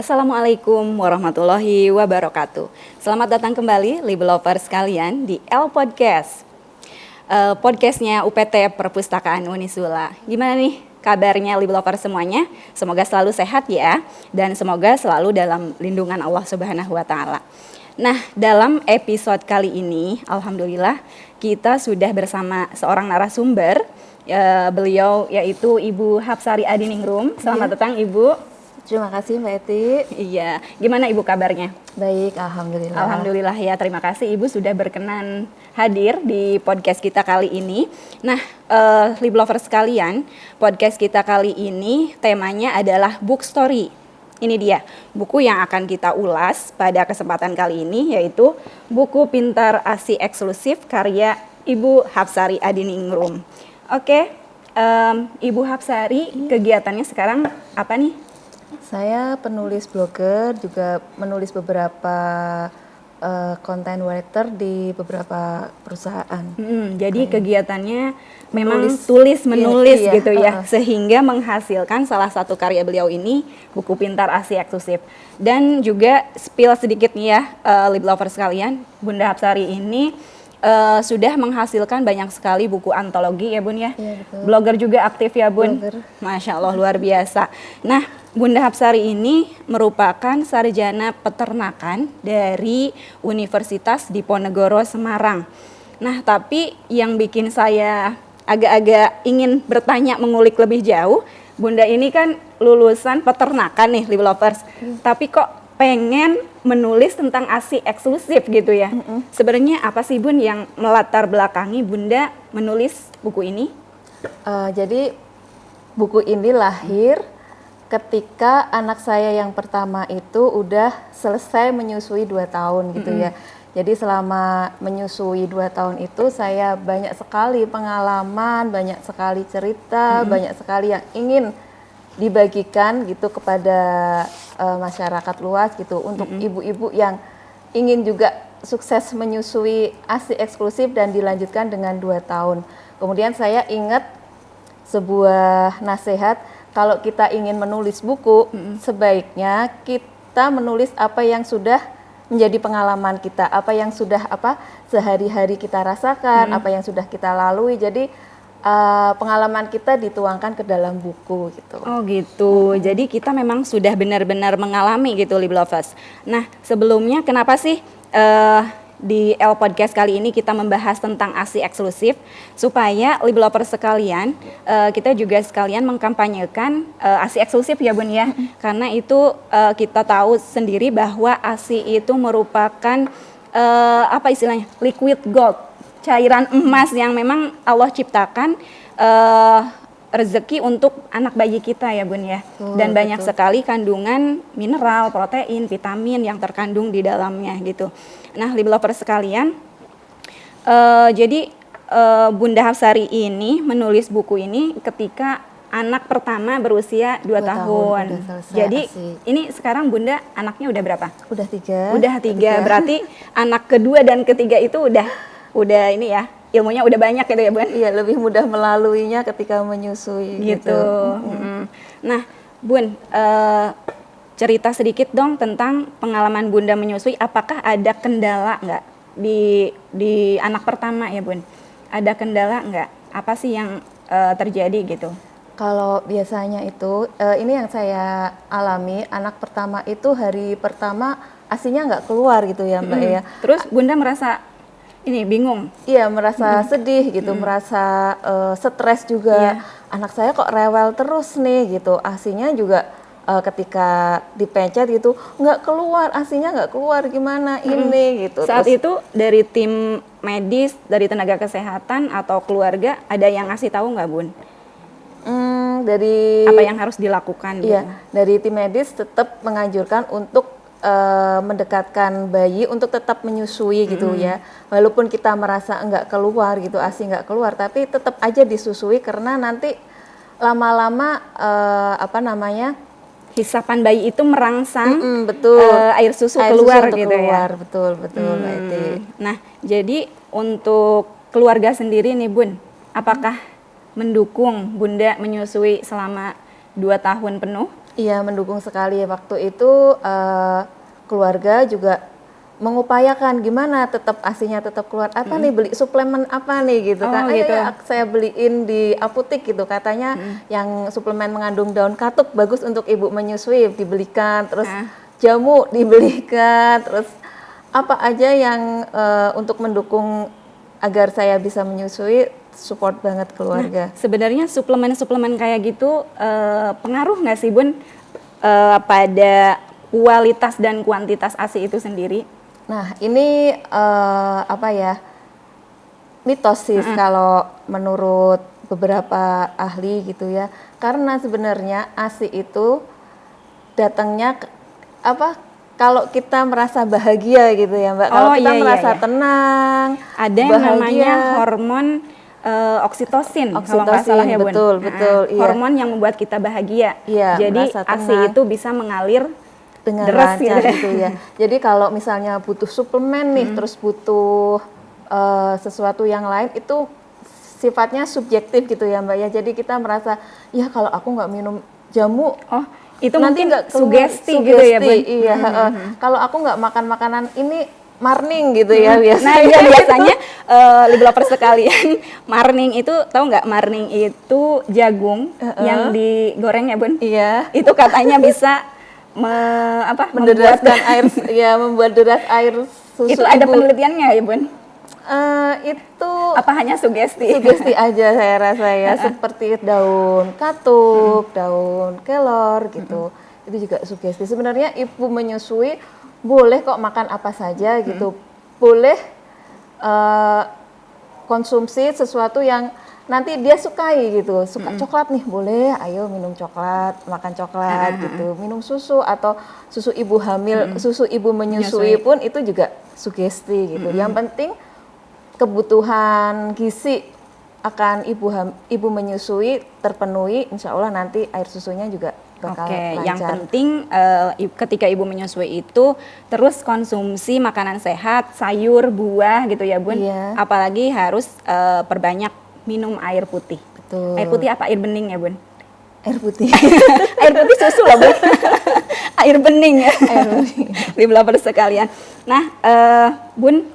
Assalamualaikum warahmatullahi wabarakatuh. Selamat datang kembali Libel Lovers sekalian di L Podcast. Podcastnya UPT Perpustakaan Unisula. Gimana nih kabarnya Libel Lovers semuanya? Semoga selalu sehat ya, dan semoga selalu dalam lindungan Allah Subhanahu wa Ta'ala. Nah, dalam episode kali ini, alhamdulillah kita sudah bersama seorang narasumber. Beliau yaitu Ibu Hapsari Adiningrum. Selamat datang Ibu. Terima kasih Mbak Eti. Iya, gimana Ibu kabarnya? Baik, alhamdulillah. Alhamdulillah ya, terima kasih Ibu sudah berkenan hadir di podcast kita kali ini. Nah, Libel Lovers sekalian, podcast kita kali ini temanya adalah book story. Ini dia, buku yang akan kita ulas pada kesempatan kali ini, yaitu buku Pintar ASI Eksklusif karya Ibu Hapsari Adiningrum. Oke, Ibu Hapsari, kegiatannya sekarang apa nih? Saya penulis blogger, juga menulis beberapa content writer di beberapa perusahaan. Jadi kegiatannya memang tulis-menulis iya, gitu ya, sehingga menghasilkan salah satu karya beliau ini, buku Pintar ASI Eksklusif. Dan juga spill sedikit nih ya, Libel Lovers sekalian, Bunda Hapsari ini sudah menghasilkan banyak sekali buku antologi ya Bun ya. Iya, betul. Blogger juga aktif ya Bun. Blogger. Masya Allah, luar biasa. Nah, Bunda Hapsari ini merupakan sarjana peternakan dari Universitas Diponegoro Semarang. Nah, tapi yang bikin saya agak-agak ingin bertanya, mengulik lebih jauh, Bunda ini kan lulusan peternakan nih, Libel Lovers. Tapi kok pengen menulis tentang ASI eksklusif gitu ya. Sebenarnya apa sih Bun yang melatar belakangi Bunda menulis buku ini? Jadi buku ini lahir ketika anak saya yang pertama itu udah selesai menyusui 2 tahun gitu ya. Jadi selama menyusui 2 tahun itu saya banyak sekali pengalaman, banyak sekali cerita, banyak sekali yang ingin dibagikan gitu kepada masyarakat luas gitu, untuk ibu-ibu yang ingin juga sukses menyusui ASI eksklusif dan dilanjutkan dengan 2 tahun. Kemudian saya ingat sebuah nasihat, kalau kita ingin menulis buku, sebaiknya kita menulis apa yang sudah menjadi pengalaman kita, apa yang sudah sehari-hari kita rasakan, apa yang sudah kita lalui. Jadi pengalaman kita dituangkan ke dalam buku gitu. Oh gitu, jadi kita memang sudah benar-benar mengalami gitu Libel Lovers. Nah, sebelumnya kenapa sih di L Podcast kali ini kita membahas tentang ASI eksklusif, supaya Libel Lovers sekalian, kita juga sekalian mengkampanyekan ASI eksklusif ya Bun ya. Karena itu kita tahu sendiri bahwa ASI itu merupakan apa istilahnya, liquid gold, cairan emas yang memang Allah ciptakan rezeki untuk anak bayi kita ya Bun ya. Dan banyak sekali kandungan mineral, protein, vitamin yang terkandung di dalamnya gitu. Nah, Libel Lovers sekalian, jadi Bunda Hapsari ini menulis buku ini ketika anak pertama berusia 2 tahun. Jadi ini sekarang Bunda anaknya udah berapa? Udah 3. Udah 3. Berarti anak kedua dan ketiga itu udah ini ya, ilmunya udah banyak gitu ya Bun? Iya, lebih mudah melaluinya ketika menyusui gitu. Nah Bun, cerita sedikit dong tentang pengalaman Bunda menyusui. Apakah ada kendala nggak di anak pertama ya Bun? Ada kendala nggak? Apa sih yang terjadi gitu? Kalau biasanya itu, ini yang saya alami, anak pertama itu hari pertama ASInya nggak keluar gitu ya Mbak ya. Terus Bunda merasa ini bingung? Iya, merasa sedih gitu, merasa stres juga. Anak saya kok rewel terus nih gitu. ASInya juga ketika dipencet gitu nggak keluar, ASInya nggak keluar, gimana ini gitu. Saat itu dari tim medis, dari tenaga kesehatan atau keluarga ada yang ngasih tahu nggak Bun? Dari apa yang harus dilakukan? Iya, gitu? dari tim medis tetap menganjurkan untuk mendekatkan bayi untuk tetap menyusui gitu ya. Walaupun kita merasa enggak keluar gitu, ASI enggak keluar, tapi tetap aja disusui karena nanti lama-lama hisapan bayi itu merangsang air susu air keluar susu gitu keluar, ya. Betul Mbak Eti. Nah, jadi untuk keluarga sendiri nih Bun, apakah mendukung Bunda menyusui selama 2 tahun penuh. Iya, mendukung sekali. Waktu itu keluarga juga mengupayakan gimana tetap ASINya tetap keluar. Apa nih, beli suplemen apa nih gitu kan. Oh, Ayo gitu. ya saya beliin di apotek gitu. Katanya yang suplemen mengandung daun katuk bagus untuk ibu menyusui, dibelikan. Terus jamu dibelikan. Terus apa aja yang untuk mendukung agar saya bisa menyusui, support banget keluarga. Sebenarnya suplemen-suplemen kayak gitu pengaruh nggak sih Bun pada kualitas dan kuantitas ASI itu sendiri? Nah, ini apa ya, mitos sih kalau menurut beberapa ahli gitu ya. Karena sebenarnya ASI itu datangnya kalau kita merasa bahagia gitu ya Mbak. Kalau kita merasa tenang, ada yang namanya hormon oksitosin, kalau nggak salah ya Bun. Betul. Iya. Hormon yang membuat kita bahagia. Iya, jadi ASI itu bisa mengalir dengan deras lancar gitu ya. Jadi kalau misalnya butuh suplemen nih, terus butuh sesuatu yang lain, itu sifatnya subjektif gitu ya Mbak ya. Jadi kita merasa, ya kalau aku nggak minum jamu, itu nanti mungkin sugesti gitu ya Bun. Iya. Kalau aku nggak makan makanan ini, marning gitu ya biasanya. Nah iya biasanya Lib lovers sekalian, marning itu tahu nggak? Marning itu jagung yang digoreng ya Bun. Iya. Itu katanya bisa menderaskan air, ya membuat deras air susu. Itu ada penelitiannya ya Bun? Itu apa hanya sugesti? Sugesti aja saya rasa ya, seperti daun katuk, daun kelor gitu. Itu juga sugesti. Sebenarnya ibu menyusui boleh kok makan apa saja gitu. Boleh konsumsi sesuatu yang nanti dia sukai gitu. Suka coklat nih, boleh, ayo minum coklat, makan coklat gitu. Minum susu atau susu ibu hamil, susu ibu menyusui pun itu juga sugesti gitu. Yang penting kebutuhan gizi akan ibu menyusui terpenuhi, insya Allah nanti air susunya juga bakal lancar. Yang penting ketika ibu menyusui itu terus konsumsi makanan sehat, sayur, buah gitu ya Bun. Iya. Apalagi harus perbanyak minum air putih. Betul. Air putih apa air bening ya Bun? Air putih. Air putih susu lah Bun. Air bening ya. Lib lovers sekalian. Nah Bun,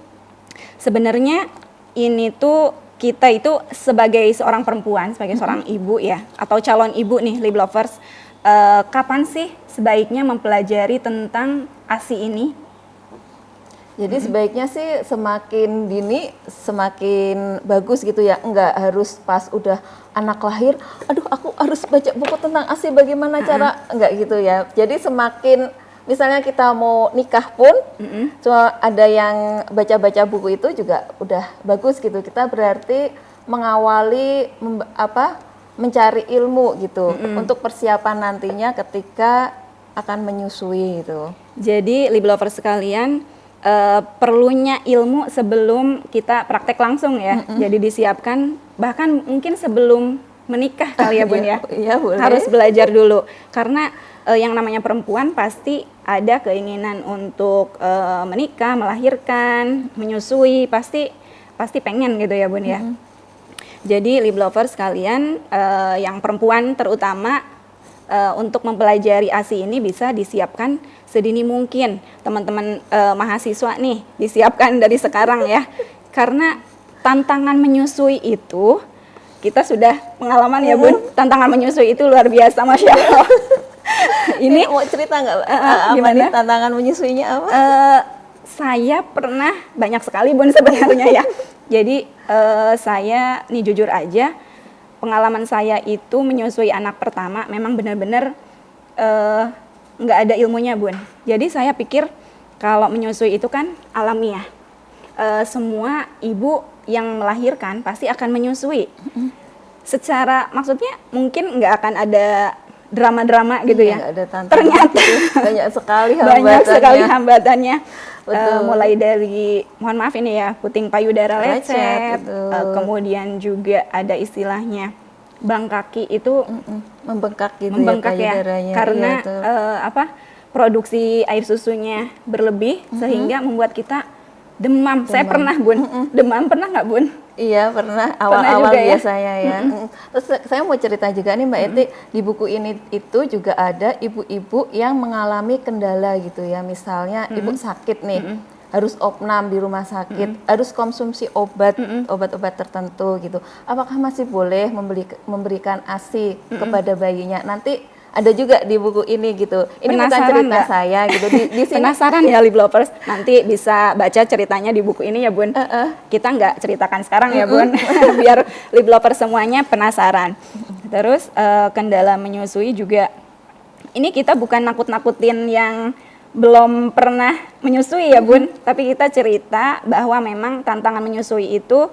sebenarnya ini tuh kita itu sebagai seorang perempuan, sebagai seorang ibu ya, atau calon ibu nih Lib lovers, kapan sih sebaiknya mempelajari tentang ASI ini? Jadi sebaiknya sih semakin dini semakin bagus gitu ya, enggak harus pas udah anak lahir, aduh aku harus baca buku tentang ASI bagaimana cara, enggak gitu ya. Jadi semakin misalnya kita mau nikah pun, cuma ada yang baca-baca buku itu juga udah bagus gitu. Kita berarti mengawali mencari ilmu gitu untuk persiapan nantinya ketika akan menyusui gitu. Jadi Lib lovers sekalian, perlunya ilmu sebelum kita praktek langsung ya. Jadi disiapkan bahkan mungkin sebelum menikah kali ya Bun ya. Iya, boleh. Harus belajar dulu karena yang namanya perempuan pasti ada keinginan untuk menikah, melahirkan, menyusui, pasti pengen gitu ya Bun ya. Jadi Lib lovers sekalian, yang perempuan terutama untuk mempelajari ASI ini bisa disiapkan sedini mungkin. Teman-teman mahasiswa nih disiapkan dari sekarang ya. Karena tantangan menyusui itu kita sudah pengalaman ya Bun. Tantangan menyusui itu luar biasa, Masya Allah. Ini mau cerita nggak? Gimana? Tantangan menyusuinya apa? Saya pernah banyak sekali Bun sebenarnya ya. Jadi saya nih jujur aja, pengalaman saya itu menyusui anak pertama memang benar-benar nggak ada ilmunya Bun. Jadi saya pikir kalau menyusui itu kan alamiah. Semua ibu yang melahirkan pasti akan menyusui. Secara maksudnya mungkin nggak akan ada drama-drama gitu ya. Ada tantangan. Ternyata banyak sekali hambatannya. Banyak sekali hambatannya. Betul. Mulai dari mohon maaf ini ya, puting payudara lecet, kemudian juga ada istilahnya bang kaki itu membengkak gitu membengkak ya, karena iya, produksi air susunya berlebih sehingga membuat kita Demam. Saya pernah Bun. Demam pernah nggak Bun? Iya pernah awal-awal juga ya? biasanya ya. Terus saya mau cerita juga nih Mbak Eti, di buku ini itu juga ada ibu-ibu yang mengalami kendala gitu ya. Misalnya ibu sakit nih, harus opnam di rumah sakit, harus konsumsi obat-obat tertentu gitu. Apakah masih boleh memberikan ASI kepada bayinya? Nanti ada juga di buku ini gitu. Ini bukan Penasaran cerita nggak? saya gitu. Di sini Penasaran ya Lip Lovers? Nanti bisa baca ceritanya di buku ini ya Bun. Kita nggak ceritakan sekarang ya Bun, biar Lip Lovers semuanya penasaran. Terus kendala menyusui juga, ini kita bukan nakut-nakutin yang belum pernah menyusui ya Bun, tapi kita cerita bahwa memang tantangan menyusui itu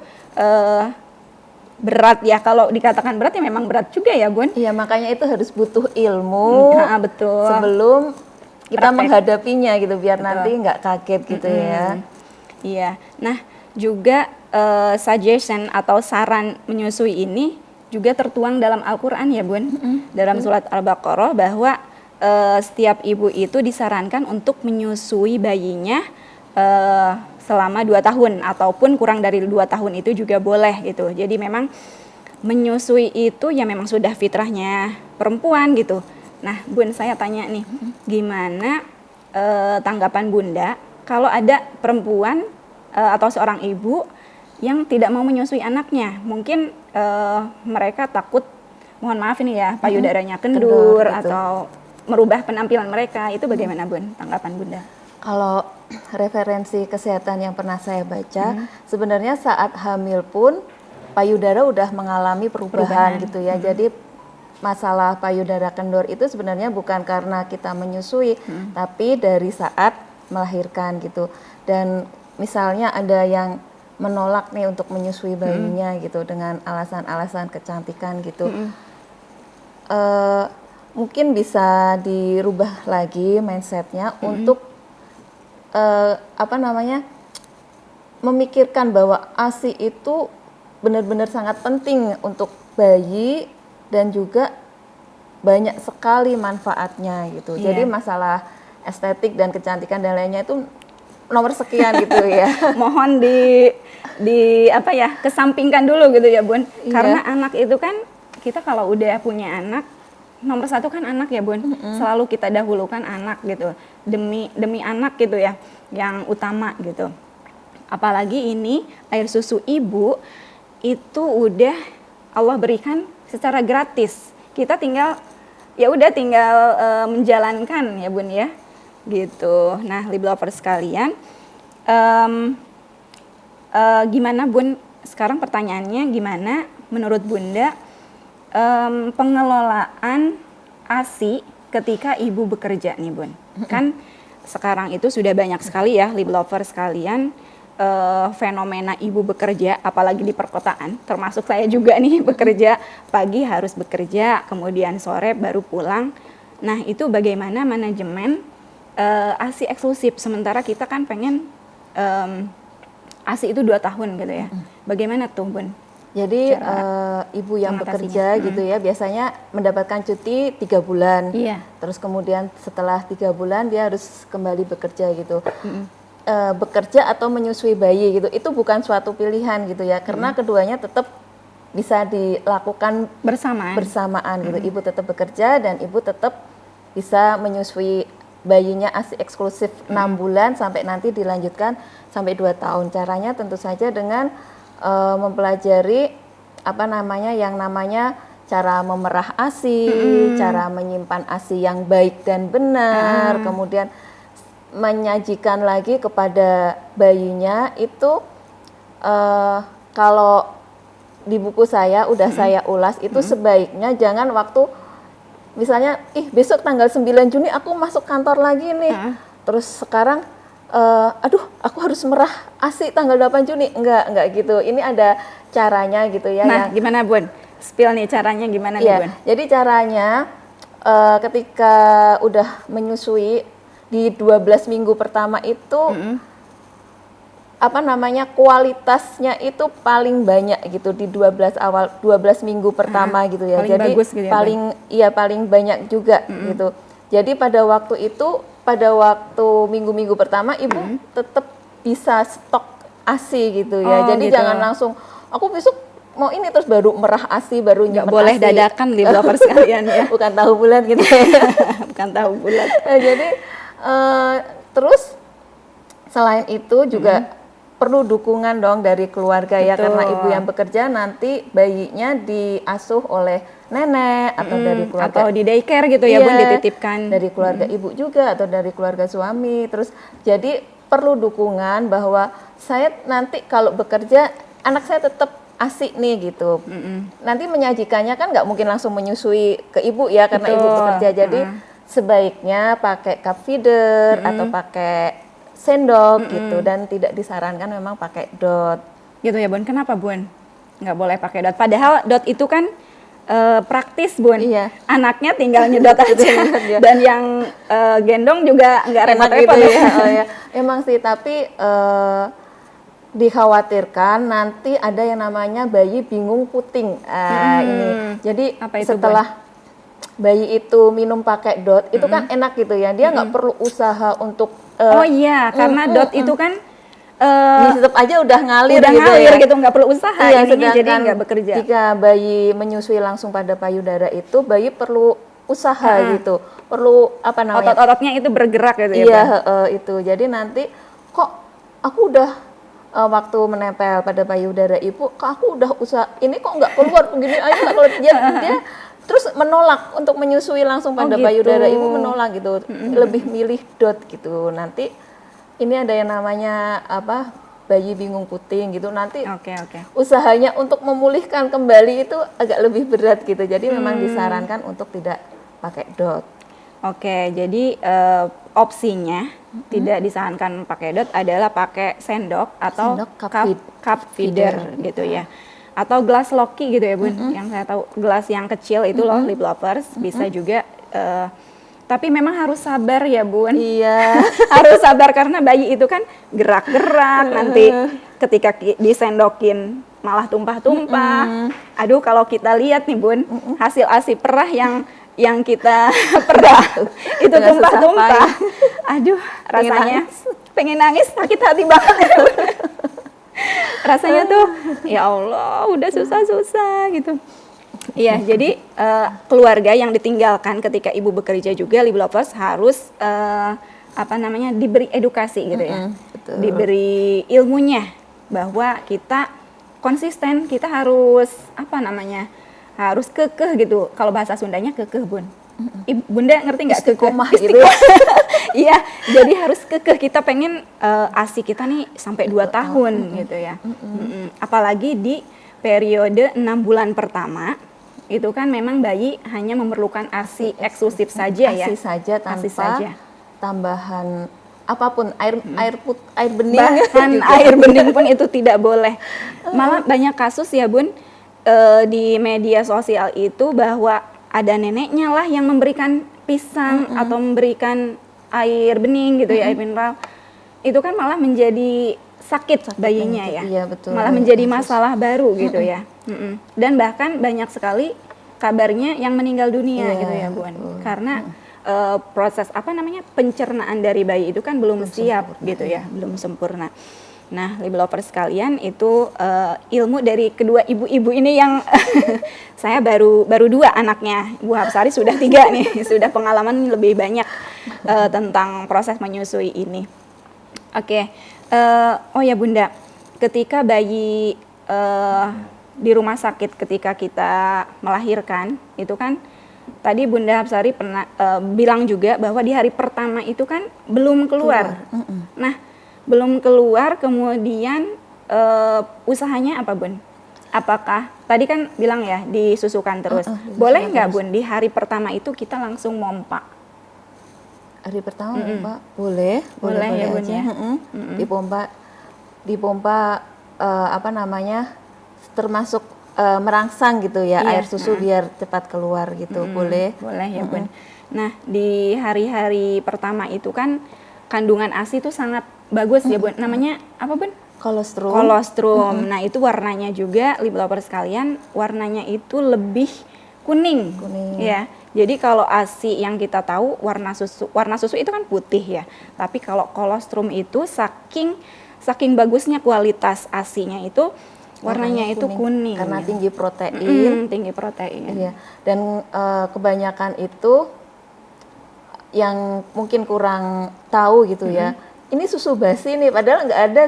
berat ya. Kalau dikatakan berat ya memang berat juga ya Bun. iya, makanya itu harus butuh ilmu Betul. sebelum kita Praktek. menghadapinya gitu, biar nanti nggak kaget gitu ya. Iya. Nah, juga suggestion atau saran menyusui ini juga tertuang dalam Al-Qur'an ya, Bun. Dalam surat Al-Baqarah bahwa setiap ibu itu disarankan untuk menyusui bayinya selama 2 tahun ataupun kurang dari 2 tahun itu juga boleh gitu. Jadi memang menyusui itu ya memang sudah fitrahnya perempuan gitu. Nah, Bun, saya tanya nih, gimana tanggapan Bunda kalau ada perempuan atau seorang ibu yang tidak mau menyusui anaknya? Mungkin mereka takut, mohon maaf ini ya, payudaranya kendur Kendor, atau merubah penampilan mereka. Itu bagaimana Bun, tanggapan Bunda? Kalau referensi kesehatan yang pernah saya baca, sebenarnya saat hamil pun payudara udah mengalami perubahan gitu ya. Jadi masalah payudara kendor itu sebenarnya bukan karena kita menyusui, tapi dari saat melahirkan gitu. Dan misalnya ada yang menolak nih untuk menyusui bayinya gitu dengan alasan-alasan kecantikan gitu. Mungkin bisa dirubah lagi mindsetnya untuk memikirkan bahwa ASI itu benar-benar sangat penting untuk bayi dan juga banyak sekali manfaatnya gitu. Jadi masalah estetik dan kecantikan dan lainnya itu nomor sekian gitu ya. Mohon kesampingkan dulu gitu ya Bun. Karena anak itu kan, kita kalau udah punya anak, nomor satu kan anak ya Bun. Selalu kita dahulukan anak gitu. Demi anak gitu ya, yang utama gitu. Apalagi ini air susu ibu itu udah Allah berikan secara gratis. Kita tinggal menjalankan ya Bun ya, gitu. Nah, Lip Lovers sekalian, gimana Bun? Sekarang pertanyaannya, gimana menurut Bunda pengelolaan ASI ketika ibu bekerja nih Bun? Kan sekarang itu sudah banyak sekali ya Lip Lovers sekalian fenomena ibu bekerja, apalagi di perkotaan, termasuk saya juga nih bekerja pagi harus bekerja, kemudian sore baru pulang. Nah, itu bagaimana manajemen ASI eksklusif, sementara kita kan pengen ASI itu 2 tahun gitu ya. Bagaimana tuh Bun? Jadi ibu yang bekerja gitu ya biasanya mendapatkan cuti 3 bulan. Iya. Terus kemudian setelah 3 bulan dia harus kembali bekerja gitu. Bekerja atau menyusui bayi gitu, itu bukan suatu pilihan gitu ya, karena keduanya tetap bisa dilakukan bersamaan gitu. Ibu tetap bekerja dan ibu tetap bisa menyusui bayinya ASI eksklusif 6 bulan sampai nanti dilanjutkan sampai 2 tahun. Caranya tentu saja dengan mempelajari yang namanya cara memerah ASI, cara menyimpan ASI yang baik dan benar, kemudian menyajikan lagi kepada bayinya itu kalau di buku saya udah saya ulas itu sebaiknya jangan waktu misalnya besok tanggal 9 Juni aku masuk kantor lagi nih, terus sekarang aku harus merah ASI tanggal 8 Juni. Enggak gitu. Ini ada caranya gitu ya. Nah, gimana Bun? Spill nih caranya gimana nih Bun? Jadi caranya ketika udah menyusui di 12 minggu pertama itu kualitasnya itu paling banyak gitu di 12 minggu pertama gitu ya. Paling jadi bagus gitu ya, paling banyak juga gitu. Jadi pada waktu itu, pada waktu minggu-minggu pertama ibu tetap bisa stok ASI gitu ya. Oh, Jadi gitu. jangan langsung aku besok mau ini terus baru merah ASI, baru Nggak nyimpen boleh ASI. dadakan lip lovers sekalian ya. Bukan tahu bulat gitu. Bukan tahu bulat. Jadi terus selain itu juga perlu dukungan dong dari keluarga ya, Betul. karena ibu yang bekerja nanti bayinya diasuh oleh nenek atau dari keluarga Atau di daycare gitu ya Bun, Iya, dititipkan. dari keluarga ibu juga atau dari keluarga suami. Terus jadi perlu dukungan bahwa saya nanti kalau bekerja anak saya tetap asik nih gitu. Nanti menyajikannya kan nggak mungkin langsung menyusui ke ibu ya karena ibu Betul. bekerja. Jadi sebaiknya pakai cup feeder atau pakai sendok gitu, dan tidak disarankan memang pakai dot. Gitu ya Bun, kenapa Bun? Nggak boleh pakai dot. Padahal dot itu kan praktis Bun. Iya. Anaknya tinggal nyedot aja. Iya. Dan yang gendong juga nggak Enak repot-repot gitu ya. Oh, ya. Emang sih, tapi dikhawatirkan nanti ada yang namanya bayi bingung puting. Ini. Jadi Apa itu, setelah bayi itu minum pakai dot, itu kan enak gitu ya. Dia nggak perlu usaha untuk Oh iya, karena dot itu kan tetap aja udah ngalir udah gitu ngalir ya. gitu, nggak perlu usaha. Iya, Ininya jadi sedangkan nggak bekerja. jika bayi menyusui langsung pada payudara itu, bayi perlu usaha gitu, perlu apa namanya? Otot-ototnya itu bergerak gitu ya Iya, Bun? itu. Jadi nanti kok aku udah waktu menempel pada payudara ibu, kok aku udah usaha, ini kok nggak keluar begini aja nggak keluar. Dia terus menolak untuk menyusui langsung pada gitu. payudara ibu, menolak gitu, lebih milih dot gitu. Nanti ini ada yang namanya apa, bayi bingung puting gitu. Nanti Oke. usahanya untuk memulihkan kembali itu agak lebih berat gitu. Jadi memang disarankan untuk tidak pakai dot. Oke, jadi opsinya tidak disarankan pakai dot adalah pakai sendok atau Sendok, cup feeder gitu ya. Atau gelas loki gitu ya Bun, yang saya tahu gelas yang kecil itu loh lip lovers, bisa juga. Tapi memang harus sabar ya Bun. Iya. Harus sabar karena bayi itu kan gerak-gerak, nanti ketika disendokin malah tumpah-tumpah. Aduh, kalau kita lihat nih Bun, hasil ASI perah yang kita perah itu Dengan tumpah-tumpah. Aduh, rasanya pengen nangis, sakit hati banget ya Bun. Rasanya tuh ya Allah, udah susah-susah gitu. Iya, jadi keluarga yang ditinggalkan ketika ibu bekerja juga, lip lovers harus diberi edukasi gitu ya, betul. diberi ilmunya bahwa kita konsisten, kita harus harus kekeh gitu. Kalau bahasa Sundanya kekeh Bun. Bunda ngerti nggak kekeh? Istiqomah gitu ya. Iya, jadi harus kekeh, kita pengen ASI kita nih sampai 2 tahun gitu ya. Apalagi di periode 6 bulan pertama itu kan memang bayi hanya memerlukan ASI eksklusif saja ya. ASI saja tanpa ASI saja. tambahan apapun, air bening. Bahkan air bening pun itu tidak boleh. Malah banyak kasus ya Bun, di media sosial itu bahwa ada neneknya lah yang memberikan pisang atau memberikan air bening gitu ya, air mineral. Itu kan malah menjadi sakit bayinya ya. Iya, betul. Malah menjadi masalah baru gitu ya. Dan bahkan banyak sekali kabarnya yang meninggal dunia gitu ya Bun. Karena proses pencernaan dari bayi itu kan belum siap gitu ya, belum sempurna. Nah, lip lovers sekalian, itu ilmu dari kedua ibu-ibu ini yang saya baru 2 anaknya. Bu Hapsari sudah 3 nih, sudah pengalaman lebih banyak tentang proses menyusui ini. Oke, oh ya Bunda, ketika bayi di rumah sakit ketika kita melahirkan, itu kan tadi Bunda Hapsari pernah bilang juga bahwa di hari pertama itu kan belum keluar. Nah, belum keluar, kemudian usahanya apa Bun? Apakah tadi kan bilang ya disusukan terus? Boleh nggak Bun di hari pertama itu kita langsung mompa? Hari pertama mompa boleh ya Bun aja. ya. Dipompa termasuk merangsang gitu ya, Iya, air susu biar cepat keluar gitu. Boleh ya Bun. Nah, di hari-hari pertama itu kan kandungan ASI itu sangat bagus ya Bun. Namanya apa Bun? Kolostrum. Nah, itu warnanya juga, lip lovers sekalian, warnanya itu lebih kuning. Ya. Jadi kalau ASI yang kita tahu warna susu itu kan putih ya. Tapi kalau kolostrum itu saking saking bagusnya kualitas ASI-nya itu warnanya itu kuning. Karena tinggi protein. Tinggi protein. Iya. Dan kebanyakan itu yang mungkin kurang tahu gitu ya. Ini susu basi nih, padahal nggak ada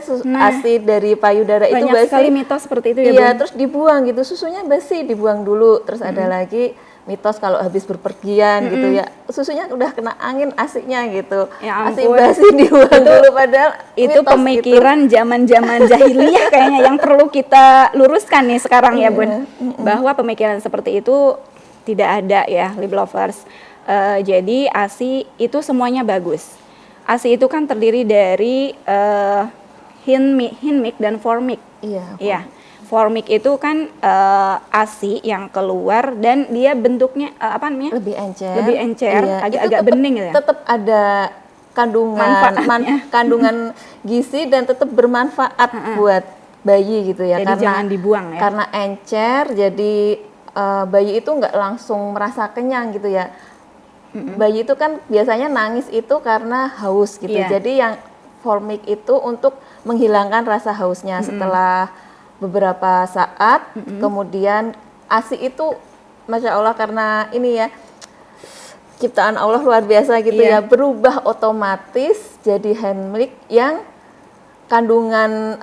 ASI dari payudara itu basi. Banyak sekali mitos seperti itu ya, Iya, Bun? terus dibuang gitu, susunya basi dibuang dulu. Terus ada lagi mitos kalau habis berpergian gitu ya, susunya udah kena angin ASI-nya gitu. Ya ASI ampun. basi dibuang dulu, padahal Itu mitos pemikiran zaman-zaman jahiliyah kayaknya yang perlu kita luruskan nih sekarang ya, Bun. Bahwa pemikiran seperti itu tidak ada ya, lip lovers. Jadi ASI itu semuanya bagus. ASI itu kan terdiri dari hinmic dan formic. Iya. Iya. Formic itu kan ASI yang keluar dan dia bentuknya apa namanya? Lebih encer. Lebih encer, Iya. agak bening gitu ya. Tetap ada kandungan Manfaatnya. kandungan gizi dan tetap bermanfaat buat bayi gitu ya. Jadi karena jangan dibuang ya. Karena encer, jadi bayi itu nggak langsung merasa kenyang gitu ya. Bayi itu kan biasanya nangis itu karena haus gitu. Iya. Jadi yang formic itu untuk menghilangkan rasa hausnya. Setelah beberapa saat, kemudian ASI itu, Masya Allah, karena ini ya ciptaan Allah luar biasa gitu ya, berubah otomatis jadi hand milk yang kandungan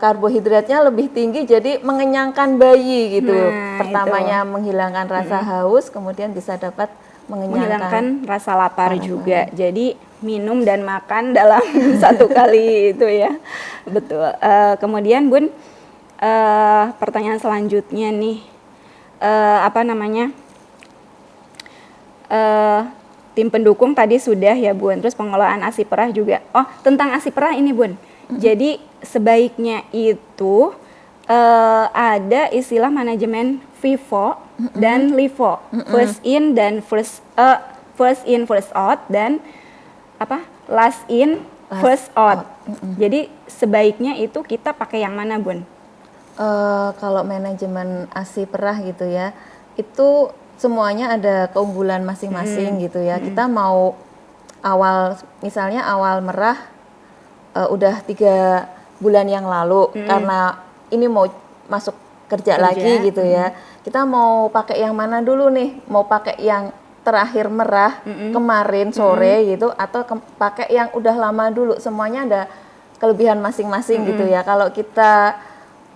karbohidratnya lebih tinggi, jadi mengenyangkan bayi gitu. Pertamanya menghilangkan rasa haus, kemudian bisa dapat menghilangkan rasa lapar juga. Jadi minum dan makan dalam satu kali itu ya. Betul. Kemudian Bun, pertanyaan selanjutnya nih, apa namanya? Tim pendukung tadi sudah ya Bun, terus pengelolaan ASI perah juga. Oh, tentang ASI perah ini Bun. Jadi sebaiknya itu ada istilah manajemen FIFO dan LIFO, first in dan first out, dan apa, last in first out. Jadi sebaiknya itu kita pakai yang mana Bun? Kalau manajemen ASI perah gitu ya, itu semuanya ada keunggulan masing-masing gitu ya. Kita mau misalnya awal merah udah 3 bulan yang lalu, karena ini mau masuk kerja lagi gitu ya. Kita mau pakai yang mana dulu nih? Mau pakai yang terakhir merah kemarin sore gitu, atau pakai yang udah lama dulu? Semuanya ada kelebihan masing-masing gitu ya. Kalau kita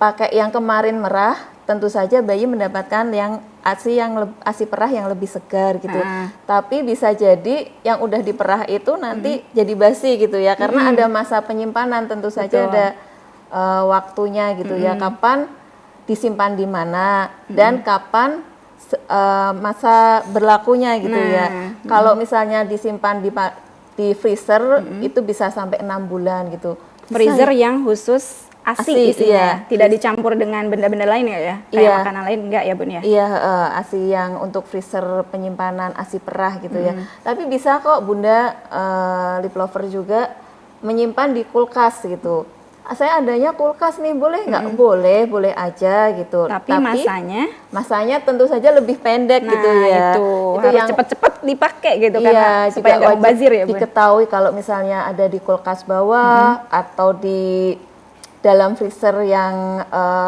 pakai yang kemarin merah, tentu saja bayi mendapatkan yang ASI perah yang lebih segar gitu. Tapi bisa jadi yang udah diperah itu nanti jadi basi gitu ya, karena ada masa penyimpanan, tentu saja ada waktunya gitu ya, kapan disimpan di mana dan kapan masa berlakunya gitu ya. Kalau misalnya disimpan di freezer itu bisa sampai 6 bulan gitu. Freezer yang khusus ASI isinya, iya. Tidak dicampur dengan benda-benda lain ya? Kayak makanan lain enggak ya Bun ya? Iya, ASI yang untuk freezer penyimpanan ASI perah gitu ya. Tapi bisa kok Bunda lip lover juga menyimpan di kulkas gitu. Saya adanya kulkas nih, boleh nggak? Boleh aja gitu. Tapi masanya tentu saja lebih pendek gitu ya. Itu harus yang cepet-cepet dipakai gitu, iya, karena supaya nggak mubazir ya Bun. Diketahui kalau misalnya ada di kulkas bawah atau di dalam freezer yang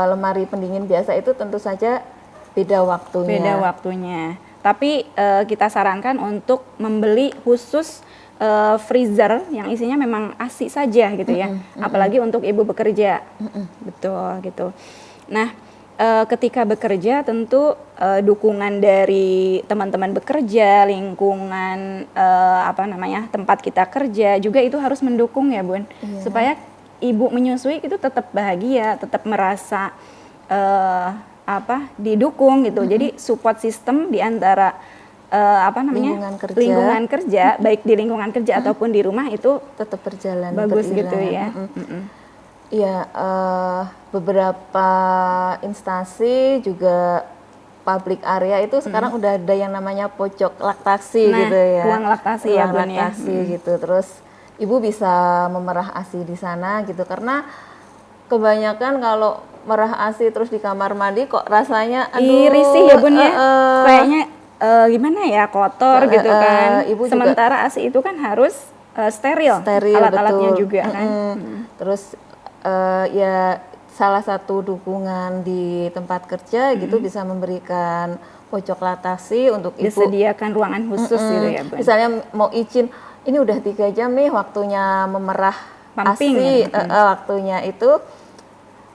lemari pendingin biasa, itu tentu saja beda waktunya. Tapi kita sarankan untuk membeli khusus freezer yang isinya memang ASI saja gitu ya. Apalagi untuk ibu bekerja. Betul gitu. Nah, ketika bekerja tentu dukungan dari teman-teman bekerja, lingkungan tempat kita kerja juga itu harus mendukung ya Bun. Supaya ibu menyusui itu tetap bahagia, tetap merasa didukung gitu. Jadi support system di antara lingkungan kerja, baik di lingkungan kerja ataupun di rumah itu tetap berjalan bagus gitu ya. Iya, beberapa instansi juga public area itu sekarang udah ada yang namanya pojok laktasi gitu ya. Ruang laktasi ya Bun ya. Gitu. Terus ibu bisa memerah ASI di sana gitu, karena kebanyakan kalau merah ASI terus di kamar mandi kok rasanya risih ya Bun ya. Kayaknya gimana ya, kotor gitu kan. Ibu sementara ASI itu kan harus steril alat-alatnya juga kan. Terus ya salah satu dukungan di tempat kerja gitu bisa memberikan pojok latasi untuk ibu. Disediakan ruangan khusus gitu ya, Bun. Misalnya mau izin, ini udah 3 jam nih waktunya memerah Pumping, ASI, waktunya itu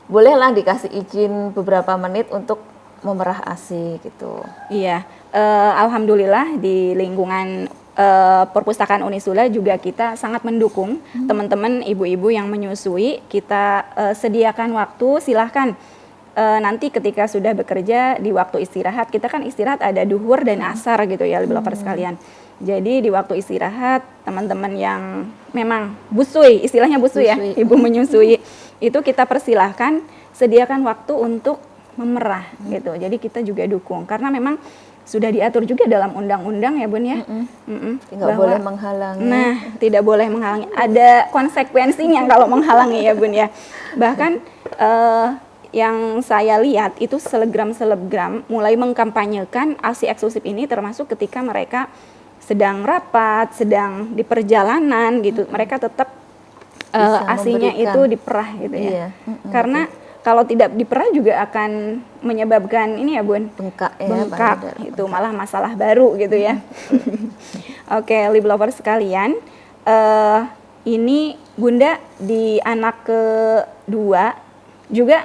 bolehlah dikasih izin beberapa menit untuk memerah ASI gitu. Iya, alhamdulillah di lingkungan perpustakaan Unisula juga kita sangat mendukung teman-teman ibu-ibu yang menyusui. Kita sediakan waktu, silahkan nanti ketika sudah bekerja di waktu istirahat, kita kan istirahat ada duhur dan asar gitu ya, lovers sekalian. Jadi di waktu istirahat teman-teman yang memang busui, istilahnya busui ya, ibu menyusui, itu kita persilahkan sediakan waktu untuk memerah gitu. Jadi kita juga dukung karena memang sudah diatur juga dalam undang-undang ya, Bun ya. Tidak boleh menghalangi. Nah, tidak boleh menghalangi. Ada konsekuensinya kalau menghalangi ya, Bun ya. Bahkan yang saya lihat itu selebgram mulai mengkampanyekan ASI eksklusif ini, termasuk ketika mereka sedang rapat, sedang di perjalanan gitu. Mereka tetap ASI-nya itu diperah gitu ya. Karena kalau tidak diperah juga akan menyebabkan ini ya, Bun, bengkak itu malah masalah baru gitu ya. Oke, lip lovers sekalian, ini Bunda di anak kedua juga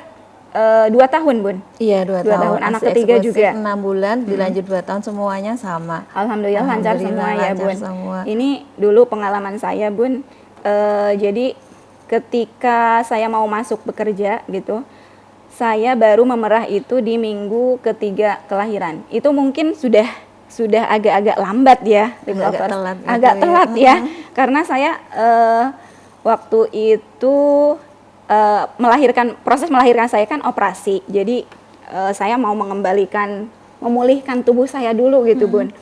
2 tahun, Bun. Iya, 2 tahun. Anak ketiga juga 6 bulan, dilanjut 2 tahun, semuanya sama. Alhamdulillah lancar semua ya, Bun. Semua. Ini dulu pengalaman saya, Bun. Jadi ketika saya mau masuk bekerja gitu, saya baru memerah itu di minggu ketiga kelahiran. Itu mungkin sudah agak-agak lambat ya, agak telat ya. Karena saya waktu itu proses melahirkan saya kan operasi. Jadi saya mau memulihkan tubuh saya dulu gitu, Bun.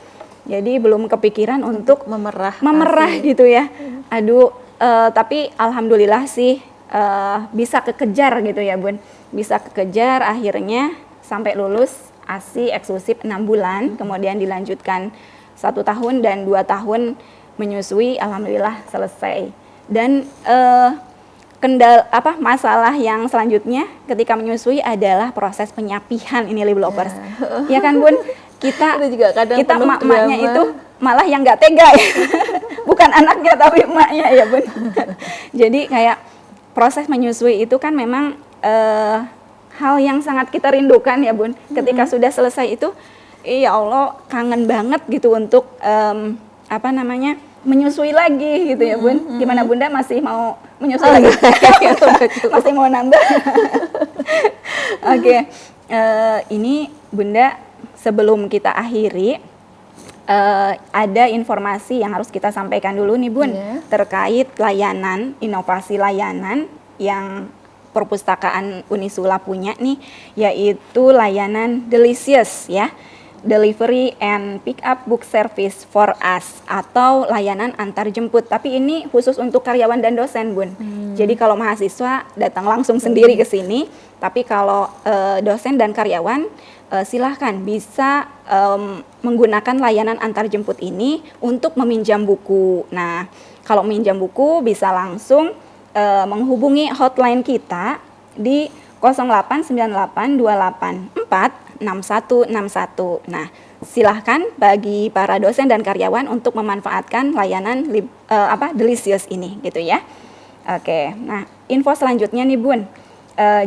Jadi belum kepikiran untuk memerah gitu ya. Aduh. Tapi alhamdulillah sih bisa kekejar gitu ya, Bun. Bisa kekejar akhirnya sampai lulus ASI eksklusif 6 bulan, kemudian dilanjutkan 1 tahun dan 2 tahun menyusui, alhamdulillah selesai. Dan masalah yang selanjutnya ketika menyusui adalah proses penyapihan ini, lip lovers. Ya kan, Bun? Kita emak-emaknya itu malah yang nggak tega ya. Bukan anaknya tapi emaknya ya, Bun. Jadi kayak proses menyusui itu kan memang hal yang sangat kita rindukan ya, Bun. Ketika sudah selesai itu, ya Allah kangen banget gitu untuk menyusui lagi gitu ya, Bun. Gimana Bunda, masih mau menyusui lagi? Masih mau nambah? Oke. Ini Bunda, sebelum kita akhiri, ada informasi yang harus kita sampaikan dulu nih, Bun, terkait layanan, inovasi layanan yang perpustakaan Unisula punya nih, yaitu layanan Delicious ya, Delivery and Pick Up Book Service for Us, atau layanan antar jemput. Tapi ini khusus untuk karyawan dan dosen, Bun. Jadi kalau mahasiswa datang langsung sendiri ke sini, tapi kalau dosen dan karyawan silahkan bisa menggunakan layanan antar jemput ini untuk meminjam buku. Nah, kalau meminjam buku bisa langsung menghubungi hotline kita di 089828466161. Nah, silahkan bagi para dosen dan karyawan untuk memanfaatkan layanan Delicious ini gitu ya. Oke, nah info selanjutnya nih, Bun.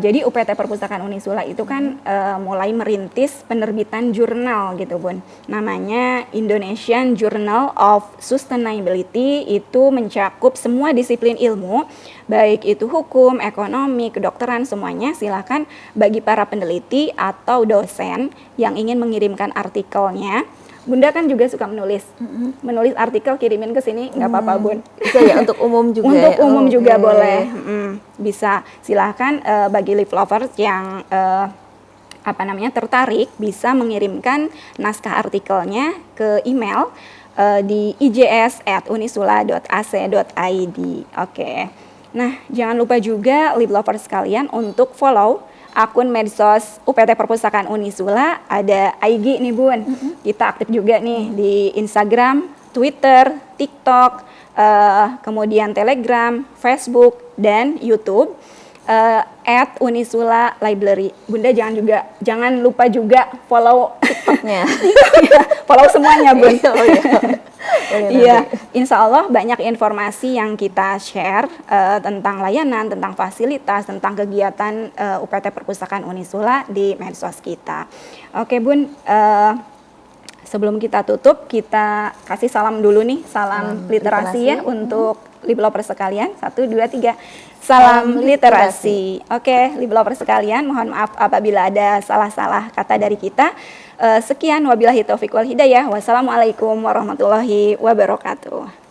Jadi UPT Perpustakaan Unisula itu kan mulai merintis penerbitan jurnal gitu, Bun. Namanya Indonesian Journal of Sustainability. Itu mencakup semua disiplin ilmu, baik itu hukum, ekonomi, kedokteran, semuanya. Silakan bagi para peneliti atau dosen yang ingin mengirimkan artikelnya. Bunda kan juga suka menulis artikel, kirimin ke sini, nggak apa-apa, Bun. Bisa ya, untuk umum juga. Untuk umum juga boleh. Bisa, silahkan bagi lip lovers yang tertarik bisa mengirimkan naskah artikelnya ke email di ijs@unisula.ac.id. Oke. Nah, jangan lupa juga lip lovers sekalian untuk follow akun medsos UPT Perpustakaan Unisula. Ada IG nih, Bun. Kita aktif juga nih di Instagram, Twitter, TikTok, kemudian Telegram, Facebook, dan YouTube @Unisula Library. Bunda jangan lupa juga follow TikToknya. follow semuanya, Bun. Oh iya. Iya, insya Allah banyak informasi yang kita share tentang layanan, tentang fasilitas, tentang kegiatan UPT Perpustakaan Unisula di medsos kita. Oke, Bun, sebelum kita tutup, kita kasih salam dulu nih, salam literasi ya untuk Liblovers sekalian. 1, 2, 3. Salam literasi. Oke, Liblovers sekalian, mohon maaf apabila ada salah-salah kata dari kita. Sekian, wabillahi taufiq wal hidayah. Wassalamualaikum warahmatullahi wabarakatuh.